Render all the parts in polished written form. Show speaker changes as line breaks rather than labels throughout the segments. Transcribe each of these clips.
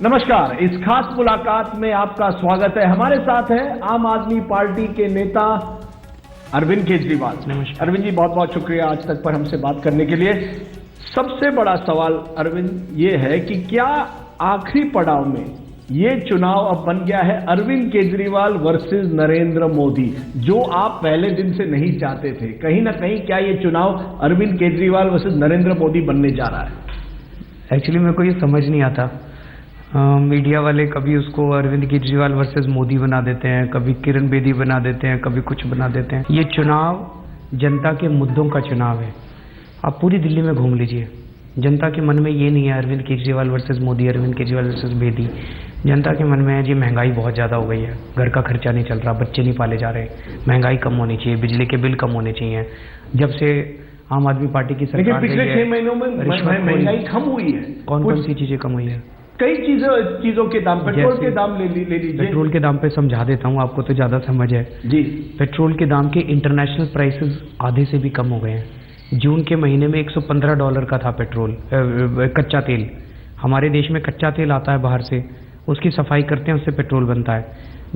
नमस्कार, इस खास मुलाकात में आपका स्वागत है। हमारे साथ है आम आदमी पार्टी के नेता अरविंद केजरीवाल।
नमस्कार
अरविंद जी, बहुत बहुत शुक्रिया आज तक पर हमसे बात करने के लिए। सबसे बड़ा सवाल अरविंद ये है कि क्या आखिरी पड़ाव में ये चुनाव अब बन गया है अरविंद केजरीवाल वर्सेस नरेंद्र मोदी, जो आप पहले दिन से नहीं चाहते थे? कहीं ना कहीं क्या ये चुनाव अरविंद केजरीवाल वर्सेस नरेंद्र मोदी बनने जा रहा है?
एक्चुअली मेरे को ये समझ नहीं आता। मीडिया वाले कभी उसको अरविंद केजरीवाल वर्सेस मोदी बना देते हैं, कभी किरण बेदी बना देते हैं, कभी कुछ बना देते हैं। ये चुनाव जनता के मुद्दों का चुनाव है। आप पूरी दिल्ली में घूम लीजिए, जनता के मन में ये नहीं है अरविंद केजरीवाल वर्सेस मोदी, अरविंद केजरीवाल वर्सेस बेदी। जनता के मन में है जी महंगाई बहुत ज़्यादा हो गई है, घर का खर्चा नहीं चल रहा, बच्चे नहीं पाले जा रहे, महंगाई कम होनी चाहिए, बिजली के बिल कम होने चाहिए। जब से आम आदमी पार्टी की सरकार
पिछले 6 महीनों में महंगाई कम हुई है।
कौन कौन सी चीज़ें कम हुई है?
कई चीजों के दाम, पेट्रोल के दाम ले लीजिए।
पेट्रोल के दाम पे समझा देता हूँ, आपको तो ज़्यादा समझ है
जी।
पेट्रोल के दाम के इंटरनेशनल प्राइसेस आधे से भी कम हो गए हैं। जून के महीने में $115 का था पेट्रोल, कच्चा तेल। हमारे देश में कच्चा तेल आता है बाहर से, उसकी सफाई करते हैं, उससे पेट्रोल बनता है।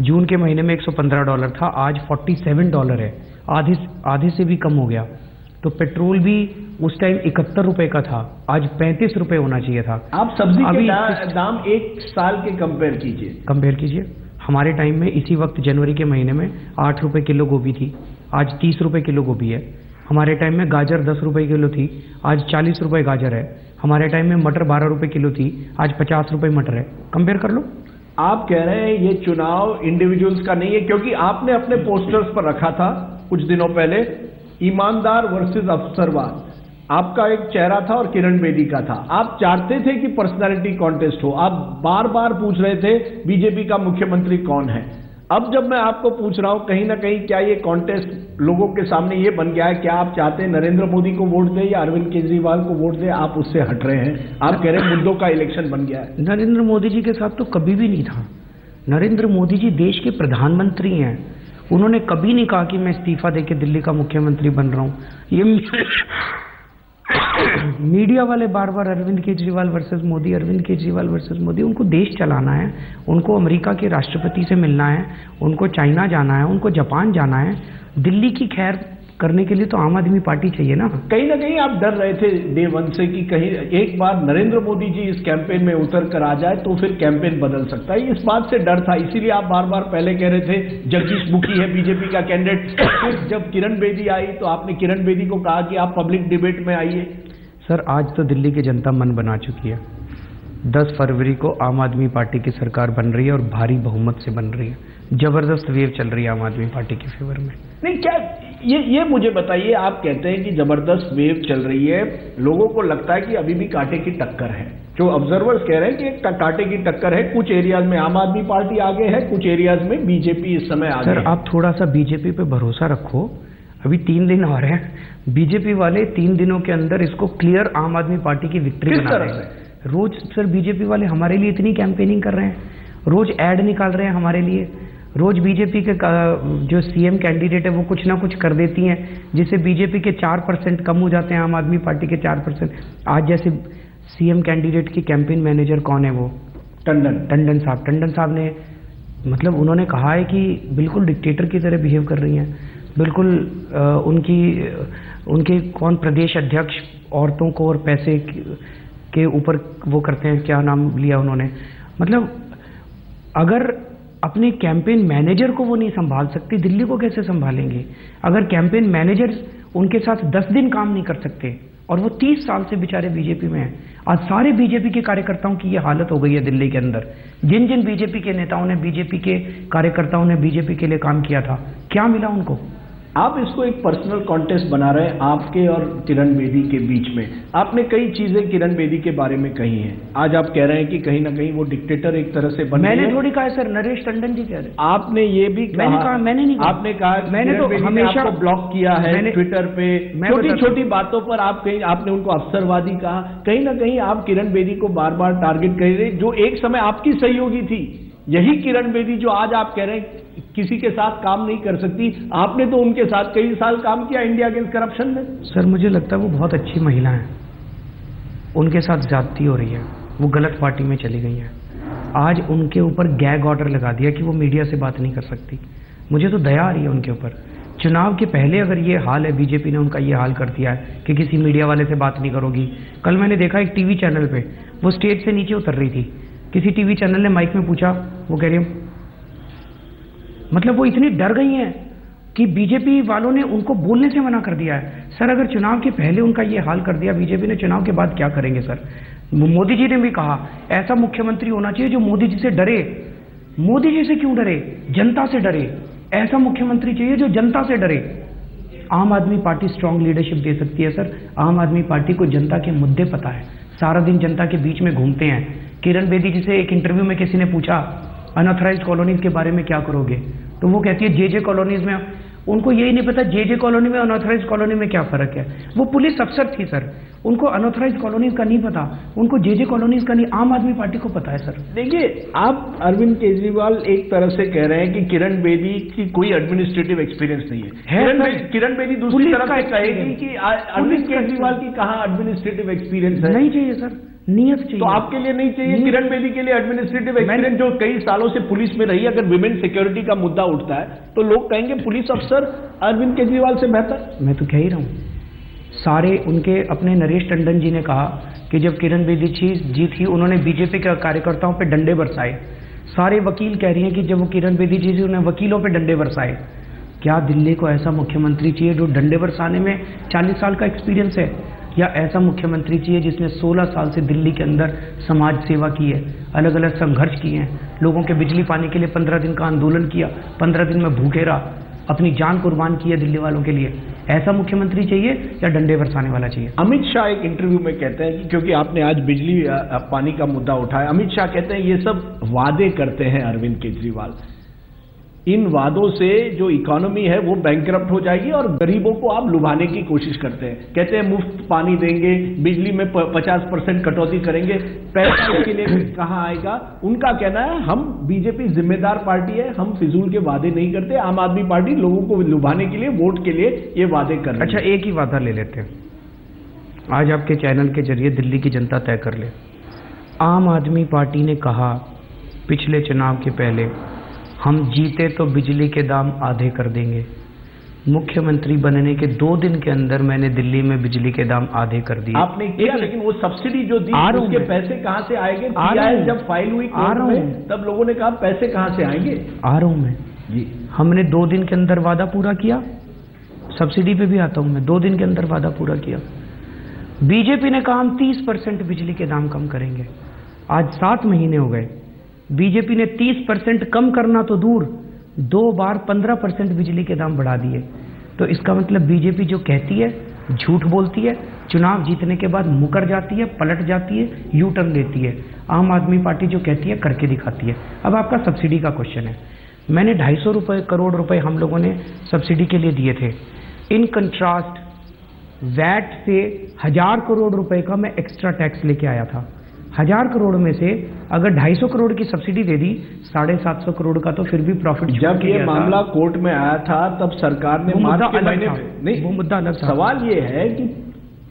जून के महीने में $115 था, आज $47 है, आधे से भी कम हो गया। तो पेट्रोल भी उस टाइम ₹71 का था, आज ₹35 होना चाहिए था।
आप सब्जी के दाम एक साल के कंपेयर कीजिए।
हमारे टाइम में इसी वक्त जनवरी के महीने में ₹8 किलो गोभी थी, आज ₹30 किलो गोभी है। हमारे टाइम में गाजर ₹10 किलो थी, आज ₹40 गाजर है। हमारे टाइम में मटर ₹12 किलो थी, आज ₹50 मटर है। कंपेयर कर लो।
आप कह रहे हैं ये चुनाव इंडिविजुअल्स का नहीं है, क्योंकि आपने अपने पोस्टर्स पर रखा था कुछ दिनों पहले ईमानदार वर्सेस अफसरवाद। आपका एक चेहरा था और किरण बेदी का था। आप चाहते थे कि पर्सनालिटी कॉन्टेस्ट हो। आप बार बार पूछ रहे थे बीजेपी का मुख्यमंत्री कौन है। अब जब मैं आपको पूछ रहा हूं, कहीं ना कहीं क्या ये कॉन्टेस्ट लोगों के सामने ये बन गया है? क्या आप चाहते हैं नरेंद्र मोदी को वोट दे या अरविंद केजरीवाल को वोट दे? आप उससे हट रहे हैं, आप कह रहे हैं मुद्दों का इलेक्शन बन गया है।
नरेंद्र मोदी जी के साथ तो कभी भी नहीं था। नरेंद्र मोदी जी देश के प्रधानमंत्री हैं। उन्होंने कभी नहीं कहा कि मैं इस्तीफा देके दिल्ली का मुख्यमंत्री बन रहा हूं। ये मीडिया वाले बार बार अरविंद केजरीवाल वर्सेस मोदी, अरविंद केजरीवाल वर्सेस मोदी। उनको देश चलाना है, उनको अमेरिका के राष्ट्रपति से मिलना है, उनको चाइना जाना है, उनको जापान जाना है। दिल्ली की खैर करने के लिए तो आम आदमी पार्टी चाहिए ना कहीं
आप डर रहे थे डे वन से कि कहीं एक बार नरेंद्र मोदी जी इस कैंपेन में उतर कर आ जाए तो फिर कैंपेन बदल सकता है। इस बात से डर था, इसीलिए आप बार बार पहले कह रहे थे जगदीश मुखी है बीजेपी का कैंडिडेट। फिर जब किरण बेदी आई तो आपने किरण बेदी को कहा कि आप पब्लिक डिबेट में आइए।
सर, आज तो दिल्ली की जनता मन बना चुकी है। 10 फरवरी को आम आदमी पार्टी की सरकार बन रही है और भारी बहुमत से बन रही है। जबरदस्त वेव चल रही है आम आदमी पार्टी के फेवर में।
नहीं, क्या ये मुझे बताइए। आप कहते हैं कि जबरदस्त वेव चल रही है, लोगों को लगता है कि अभी भी कांटे की टक्कर है। जो ऑब्जर्वर्स कह रहे हैं कि एक कांटे की टक्कर है। कुछ एरियाज में आम आदमी पार्टी आगे है, कुछ एरियाज में बीजेपी इस समय आगे है।
सर, आप थोड़ा सा बीजेपी पे भरोसा रखो। अभी 3 दिन और हैं। बीजेपी वाले 3 दिनों के अंदर इसको क्लियर आम आदमी पार्टी की विक्ट्री बना रहे हैं। रोज सर बीजेपी वाले हमारे लिए इतनी कैंपेनिंग कर रहे हैं, रोज ऐड निकाल रहे हैं हमारे लिए। रोज बीजेपी के जो सीएम कैंडिडेट है वो कुछ ना कुछ कर देती हैं, जिससे बीजेपी के 4% कम हो जाते हैं, आम आदमी पार्टी के 4%। आज जैसे सीएम कैंडिडेट की कैंपेन मैनेजर कौन है? वो टंडन साहब ने मतलब उन्होंने कहा है कि बिल्कुल डिक्टेटर की तरह बिहेव कर रही हैं। बिल्कुल उनके कौन प्रदेश अध्यक्ष औरतों को और पैसे के ऊपर वो करते हैं, क्या नाम लिया उन्होंने। मतलब अगर अपने कैंपेन मैनेजर को वो नहीं संभाल सकती, दिल्ली को कैसे संभालेंगे? अगर कैंपेन मैनेजर उनके साथ 10 दिन काम नहीं कर सकते और वो 30 साल से बेचारे बीजेपी में हैं। आज सारे बीजेपी के कार्यकर्ताओं की ये हालत हो गई है दिल्ली के अंदर। जिन जिन बीजेपी के नेताओं ने, बीजेपी के कार्यकर्ताओं ने बीजेपी के लिए काम किया था, क्या मिला उनको?
आप इसको एक पर्सनल कॉन्टेस्ट बना रहे हैं आपके और किरण बेदी के बीच में। आपने कई चीजें किरण बेदी के बारे में कही हैं। आज आप कह रहे हैं कि कहीं ना कहीं वो डिक्टेटर एक तरह से बन गई है।
मैंने थोड़ी कहा सर, नरेश टंडन जी कह रहे।
आपने ये भी कहा।
मैंने कहा, मैंने नहीं कहा।
आपने कहा
मैंने तो हमेशा
आपको ब्लॉक किया है ट्विटर पे। छोटी छोटी बातों पर आपने उनको अफसरवादी कहा। कहीं ना कहीं आप किरण बेदी को बार बार टारगेट कर रहे, जो एक समय आपकी सहयोगी थी। यही किरण बेदी जो आज आप कह रहे हैं किसी के साथ काम नहीं कर सकती, आपने तो उनके साथ कई साल काम किया इंडिया अगेंस्ट करप्शन में।
सर, मुझे लगता है वो बहुत अच्छी महिला हैं। उनके साथ ज्यादती हो रही है, वो गलत पार्टी में चली गई हैं। आज उनके ऊपर गैग ऑर्डर लगा दिया कि वो मीडिया से बात नहीं कर सकती। मुझे तो दया आ रही है उनके ऊपर। चुनाव के पहले अगर ये हाल है, बीजेपी ने उनका ये हाल कर दिया है कि किसी मीडिया वाले से बात नहीं करोगी। कल मैंने देखा एक टीवी चैनल पे वो स्टेज से नीचे उतर रही थी, किसी टीवी चैनल ने माइक में पूछा, वो कह रही है, मतलब वो इतनी डर गई हैं कि बीजेपी वालों ने उनको बोलने से मना कर दिया है। सर अगर चुनाव के पहले उनका ये हाल कर दिया बीजेपी ने, चुनाव के बाद क्या करेंगे सर? मोदी जी ने भी कहा ऐसा मुख्यमंत्री होना चाहिए जो मोदी जी से डरे। मोदी जी से क्यों डरे? जनता से डरे। ऐसा मुख्यमंत्री चाहिए जो जनता से डरे। आम आदमी पार्टी स्ट्रांग लीडरशिप दे सकती है सर। आम आदमी पार्टी को जनता के मुद्दे पता है, सारा दिन जनता के बीच में घूमते हैं। किरण बेदी जी से एक इंटरव्यू में किसी ने पूछा अनऑथराइज्ड कॉलोनीज के बारे में क्या करोगे, तो वो कहती है जे कॉलोनीज में। उनको यही नहीं पता जे कॉलोनी में अनऑथराइज्ड कॉलोनी में क्या फर्क है। वो पुलिस अफसर थी सर, उनको अनऑथराइज्ड कॉलोनीज का नहीं पता, उनको जे कॉलोनीज का नहीं। आम आदमी पार्टी को पता है सर।
देखिए, आप अरविंद केजरीवाल एक तरह से कह रहे हैं कि किरण बेदी की कोई एडमिनिस्ट्रेटिव एक्सपीरियंस नहीं है। किरण बेदी दूसरी तरफ से कहेगी कि अरविंद केजरीवाल की कहाँ एडमिनिस्ट्रेटिव एक्सपीरियंस है।
नहीं चाहिए सर, नियत चाहिए।
तो आपके लिए नहीं चाहिए किरण बेदी के लिए एडमिनिस्ट्रेटिव एक्सपीरियंस, जो कई सालों से पुलिस में रही। अगर विमेन सिक्योरिटी का मुद्दा उठता है तो लोग कहेंगे पुलिस अफसर अरविंद केजरीवाल से बेहतर।
मैं तो कह ही रहा हूं, सारे उनके अपने नरेश टंडन जी ने कहा कि जब किरण बेदी जी थी उन्होंने बीजेपी के कार्यकर्ताओं पे डंडे बरसाए। सारे वकील कह रही हैं कि जब वो किरण बेदी जी थी उन्होंने वकीलों पे डंडे बरसाए। क्या दिल्ली को ऐसा मुख्यमंत्री चाहिए जो डंडे बरसाने में 40 साल का एक्सपीरियंस है, या ऐसा मुख्यमंत्री चाहिए जिसने 16 साल से दिल्ली के अंदर समाज सेवा की है, अलग अलग संघर्ष किए हैं, लोगों के बिजली पानी के लिए 15 दिन का आंदोलन किया, 15 दिन में भूखे रहा, अपनी जान कुर्बान की है दिल्ली वालों के लिए। ऐसा मुख्यमंत्री चाहिए या डंडे बरसाने वाला चाहिए?
अमित शाह एक इंटरव्यू में कहते हैं कि क्योंकि आपने आज बिजली पानी का मुद्दा उठाया, अमित शाह कहते हैं ये सब वादे करते हैं अरविंद केजरीवाल। इन वादों से जो इकोनॉमी है वो बैंकरप्ट हो जाएगी और गरीबों को आप लुभाने की कोशिश करते हैं। कहते हैं मुफ्त पानी देंगे, बिजली में 50% कटौती करेंगे, पैसा इसके लिए कहाँ आएगा? उनका कहना है हम बीजेपी जिम्मेदार पार्टी है, हम फिजूल के वादे नहीं करते। आम आदमी पार्टी लोगों को लुभाने के लिए, वोट के लिए ये वादे कर रही है।
अच्छा, एक ही वादा ले लेते हैं, आज आपके चैनल के जरिए दिल्ली की जनता तय कर ले। आम आदमी पार्टी ने कहा पिछले चुनाव के पहले हम जीते तो बिजली के दाम आधे कर देंगे। मुख्यमंत्री बनने के 2 दिन के अंदर मैंने दिल्ली में बिजली के दाम आधे कर दिए।
आपने किया, लेकिन वो सब्सिडी जो दी उसके पैसे कहां से आएंगे? जब फाइल हुई कोर्ट में तब लोगों ने कहा पैसे कहां से आएंगे?
आ रहा हूं मैं जी। हमने 2 दिन के अंदर वादा पूरा किया, सब्सिडी पे भी आता हूं मैं। 2 दिन के अंदर वादा पूरा किया। बीजेपी ने कहा हम 30% बिजली के दाम कम करेंगे। आज 7 महीने हो गए, बीजेपी ने 30% कम करना तो दूर, 2 बार 15% बिजली के दाम बढ़ा दिए। तो इसका मतलब बीजेपी जो कहती है झूठ बोलती है, चुनाव जीतने के बाद मुकर जाती है, पलट जाती है, यू टर्न लेती है। आम आदमी पार्टी जो कहती है करके दिखाती है। अब आपका सब्सिडी का क्वेश्चन है, मैंने 250 करोड़ रुपए हम लोगों ने सब्सिडी के लिए दिए थे। इन कंट्रास्ट वैट से 1000 करोड़ रुपए का मैं एक्स्ट्रा टैक्स लेके आया था। 1000 करोड़ में से अगर 250 करोड़ की सब्सिडी दे दी, 750 करोड़ का तो फिर भी प्रॉफिट।
जब ये मामला कोर्ट में आया था तब सरकार ने मार्च के महीने में, नहीं वो मुद्दा अलग था। सवाल ये है कि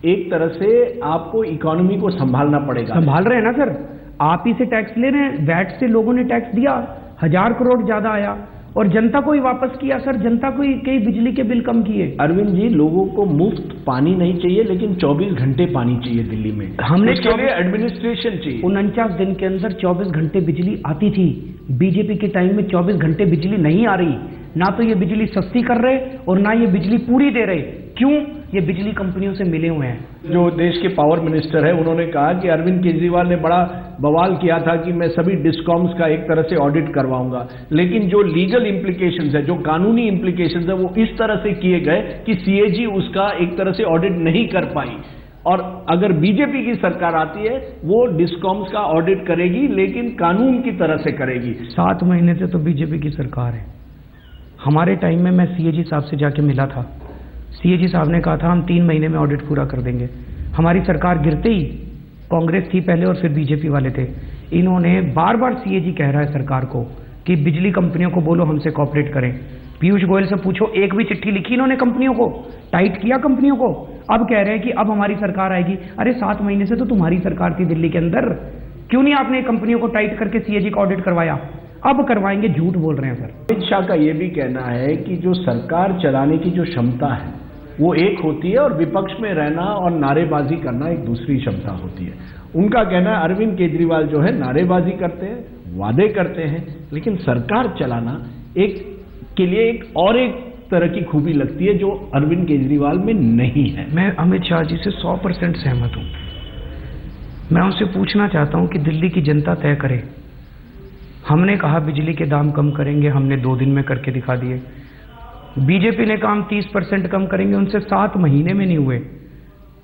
एक तरह से आपको इकोनॉमी को संभालना पड़ेगा।
संभाल रहे हैं ना सर, आप ही से टैक्स ले रहे हैं। वैट से लोगों ने टैक्स दिया, 1000 करोड़ ज्यादा आया और जनता को ही वापस किया सर। जनता को ही कई बिजली के बिल कम किए।
अरविंद जी, लोगों को मुफ्त पानी नहीं चाहिए, लेकिन 24 घंटे पानी चाहिए दिल्ली में।
हमने
उसके लिए एडमिनिस्ट्रेशन चाहिए।
49 दिन के अंदर 24 घंटे बिजली आती थी। बीजेपी के टाइम में 24 घंटे बिजली नहीं आ रही। ना तो ये बिजली सस्ती कर रहे और ना ये बिजली पूरी दे रहे। क्यों? ये बिजली कंपनियों से मिले हुए हैं।
जो देश के पावर मिनिस्टर है उन्होंने कहा कि अरविंद केजरीवाल ने बड़ा बवाल किया था कि मैं सभी डिस्कॉम्स का एक तरह से ऑडिट करवाऊंगा, लेकिन जो लीगल इम्प्लीकेशंस है, जो कानूनी इम्प्लीकेशंस है, वो इस तरह से किए गए कि सीएजी उसका एक तरह से ऑडिट नहीं कर पाई। और अगर बीजेपी की सरकार आती है वो डिस्कॉम्स का ऑडिट करेगी, लेकिन कानून की तरह से करेगी।
7 महीने से तो बीजेपी की सरकार है। हमारे टाइम में मैं सीएजी साहब से जाके मिला था। सीएजी साहब ने कहा था हम 3 महीने में ऑडिट पूरा कर देंगे। हमारी सरकार गिरते ही, कांग्रेस थी पहले और फिर बीजेपी वाले थे, इन्होंने बार बार सीएजी कह रहा है सरकार को कि बिजली कंपनियों को बोलो हमसे कॉपरेट करें। पीयूष गोयल से पूछो, एक भी चिट्ठी लिखी इन्होंने कंपनियों को? टाइट किया कंपनियों को? अब कह रहे हैं कि अब हमारी सरकार आएगी। अरे 7 महीने से तो तुम्हारी सरकार थी दिल्ली के अंदर। क्यों नहीं आपने कंपनियों को टाइट करके सीएजी का ऑडिट करवाया? अब करवाएंगे, झूठ बोल रहे हैं सर।
अमित शाह का यह भी कहना है कि जो सरकार चलाने की जो क्षमता है वो एक होती है और विपक्ष में रहना और नारेबाजी करना एक दूसरी क्षमता होती है। उनका कहना है अरविंद केजरीवाल जो है नारेबाजी करते हैं, वादे करते हैं, लेकिन सरकार चलाना एक के लिए एक तरह की खूबी लगती है जो अरविंद केजरीवाल में नहीं है।
मैं अमित शाह जी से 100% सहमत हूं। मैं उनसे पूछना चाहता हूं कि दिल्ली की जनता तय करे। हमने कहा बिजली के दाम कम करेंगे, हमने 2 दिन में करके दिखा दिए। बीजेपी ने काम 30% कम करेंगे, उनसे 7 महीने में नहीं हुए।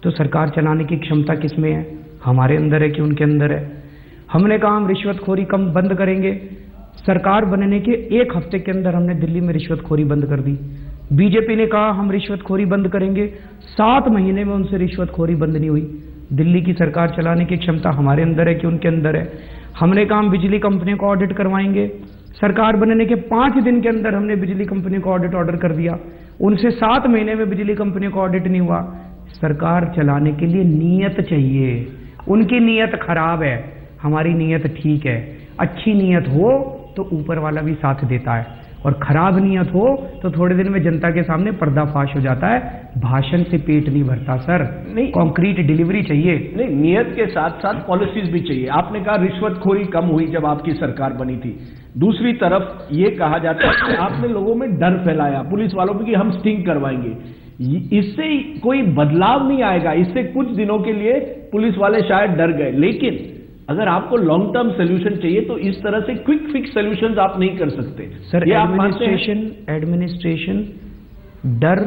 तो सरकार चलाने की क्षमता किसमें है? हमारे अंदर है कि उनके अंदर है? हमने कहा हम रिश्वतखोरी कम बंद करेंगे, सरकार बनने के 1 हफ्ते के अंदर हमने दिल्ली में रिश्वतखोरी बंद कर दी। बीजेपी ने कहा हम रिश्वतखोरी बंद करेंगे, 7 महीने में उनसे रिश्वतखोरी बंद नहीं हुई। दिल्ली की सरकार चलाने की क्षमता हमारे अंदर है कि उनके अंदर है? हमने कहा हम बिजली कंपनियों को ऑडिट करवाएंगे, सरकार बनने के 5 दिन के अंदर हमने बिजली कंपनियों को ऑडिट ऑर्डर कर दिया, उनसे 7 महीने में बिजली कंपनियों को ऑडिट नहीं हुआ। सरकार चलाने के लिए नीयत चाहिए, उनकी नीयत खराब है, हमारी नीयत ठीक है। अच्छी नीयत हो तो ऊपर वाला भी साथ देता है, और खराब नीयत हो तो थोड़े दिन में जनता के सामने पर्दाफाश हो जाता है। भाषण से पेट नहीं भरता सर, नहीं, कॉन्क्रीट डिलीवरी चाहिए।
नहीं, नियत के साथ साथ पॉलिसीज भी चाहिए। आपने कहा रिश्वतखोरी कम हुई जब आपकी सरकार बनी थी, दूसरी तरफ ये कहा जाता है कि आपने लोगों में डर फैलाया पुलिस वालों में कि हम स्टिंग करवाएंगे। इससे कोई बदलाव नहीं आएगा, इससे कुछ दिनों के लिए पुलिस वाले शायद डर गए, लेकिन अगर आपको लॉन्ग टर्म सोल्यूशन चाहिए तो इस तरह से क्विक फिक्स सोल्यूशंस आप नहीं कर सकते
सर। एडमिनिस्ट्रेशन डर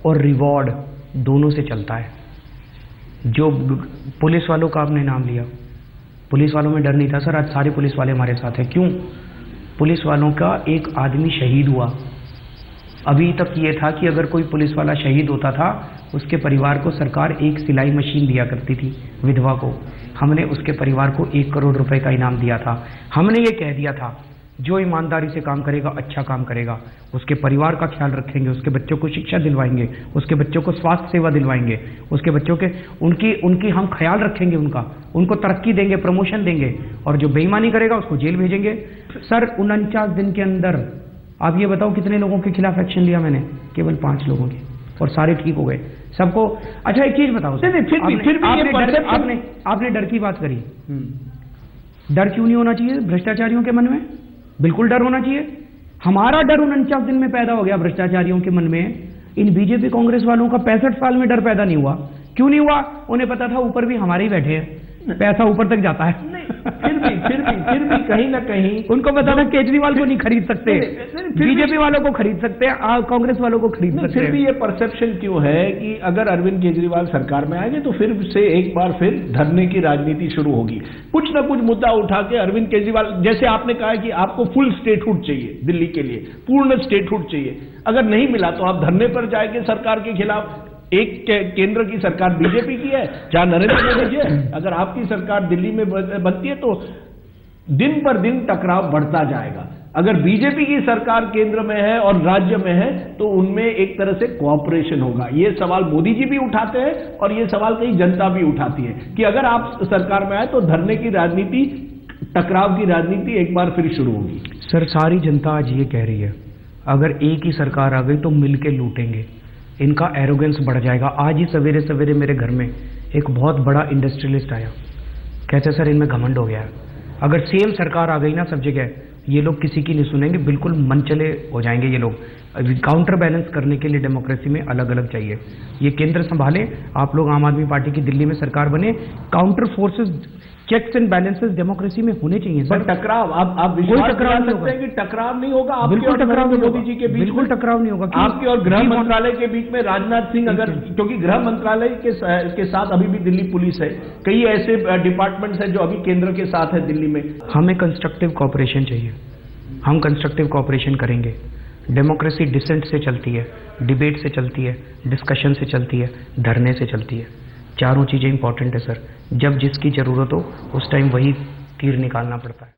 और रिवॉर्ड दोनों से चलता है। जो पुलिस वालों का आपने नाम लिया, पुलिस वालों में डर नहीं था सर, आज सारे पुलिस वाले हमारे साथ हैं। क्यों? पुलिस वालों का एक आदमी शहीद हुआ। अभी तक ये था कि अगर कोई पुलिस वाला शहीद होता था उसके परिवार को सरकार एक सिलाई मशीन दिया करती थी, विधवा को। हमने उसके परिवार को 1 करोड़ रुपए का इनाम दिया था। हमने ये कह दिया था जो ईमानदारी से काम करेगा, अच्छा काम करेगा, उसके परिवार का ख्याल रखेंगे, उसके बच्चों को शिक्षा दिलवाएंगे, उसके बच्चों को स्वास्थ्य सेवा दिलवाएंगे, उसके बच्चों के उनकी हम ख्याल रखेंगे, उनको तरक्की देंगे, प्रमोशन देंगे, और जो बेईमानी करेगा उसको जेल भेजेंगे। सर 49 दिन के अंदर आप ये बताओ कितने लोगों के खिलाफ एक्शन लिया मैंने? केवल 5 लोगों के, और सारे ठीक हो गए सबको। अच्छा एक चीज बताओ, आपने डर की बात करी। डर क्यों नहीं होना चाहिए भ्रष्टाचारियों के मन में? बिल्कुल डर होना चाहिए। हमारा डर 49 दिन में पैदा हो गया भ्रष्टाचारियों के मन में। इन बीजेपी कांग्रेस वालों का 65 साल में डर पैदा नहीं हुआ। क्यों नहीं हुआ? उन्हें पता था ऊपर भी हमारे ही बैठे हैं, पैसा ऊपर तक जाता है।
फिर भी कहीं ना कहीं
उनको पता था केजरीवाल को नहीं खरीद सकते, बीजेपी वालों को खरीद सकते हैं, कांग्रेस वालों को खरीद सकते हैं।
फिर भी ये परसेप्शन क्यों है कि अगर अरविंद केजरीवाल सरकार में आएंगे तो फिर से एक बार फिर धरने की राजनीति शुरू होगी? कुछ ना कुछ मुद्दा उठा के अरविंद केजरीवाल, जैसे आपने कहा कि आपको फुल स्टेटहुड चाहिए दिल्ली के लिए, पूर्ण स्टेटहुड चाहिए, अगर नहीं मिला तो आप धरने पर जाएंगे सरकार के खिलाफ। एक केंद्र की सरकार बीजेपी की है, जहां नरेंद्र मोदी है, अगर आपकी सरकार दिल्ली में बनती है तो दिन पर दिन टकराव बढ़ता जाएगा। अगर बीजेपी की सरकार केंद्र में है और राज्य में है तो उनमें एक तरह से कोऑपरेशन होगा। ये सवाल मोदी जी भी उठाते हैं और ये सवाल कई जनता भी उठाती है कि अगर आप सरकार में आए तो धरने की राजनीति, टकराव की राजनीति एक बार फिर शुरू होगी।
सर सारी जनता आज ये कह रही है अगर एक ही सरकार आ गई तो मिलके लूटेंगे, इनका एरोगेंस बढ़ जाएगा। आज ही सवेरे सवेरे मेरे घर में एक बहुत बड़ा इंडस्ट्रियलिस्ट आया, कहते सर इनमें घमंड हो गया है, अगर सेम सरकार आ गई ना सब जगह, ये लोग किसी की नहीं सुनेंगे, बिल्कुल मन चले हो जाएंगे ये लोग। काउंटर बैलेंस करने के लिए डेमोक्रेसी में अलग अलग चाहिए। ये केंद्र संभाले, आप लोग आम आदमी पार्टी की दिल्ली में सरकार बने, counter forces, checks and balances democracy में होने चाहिए सर।
टकराव, आप विश्वास करा सकते हैं कि टकराव नहीं होगा?
बिल्कुल टकराव नहीं,
मोदी जी के बीच
बिल्कुल टकराव नहीं होगा।
आपके और गृह मंत्रालय के बीच में राजनाथ सिंह, अगर, क्योंकि गृह मंत्रालय के साथ अभी भी दिल्ली पुलिस है, कई ऐसे डिपार्टमेंट्स हैं जो अभी केंद्र के साथ है दिल्ली में।
हमें कंस्ट्रक्टिव कोऑपरेशन चाहिए, हम कंस्ट्रक्टिव कोऑपरेशन करेंगे। डेमोक्रेसी डिसेंट से चलती है, डिबेट से चलती है, डिस्कशन से चलती है, धरने से चलती है। चारों चीजें इंपॉर्टेंट है सर। जब जिसकी जरूरत हो उस टाइम वही तीर निकालना पड़ता है।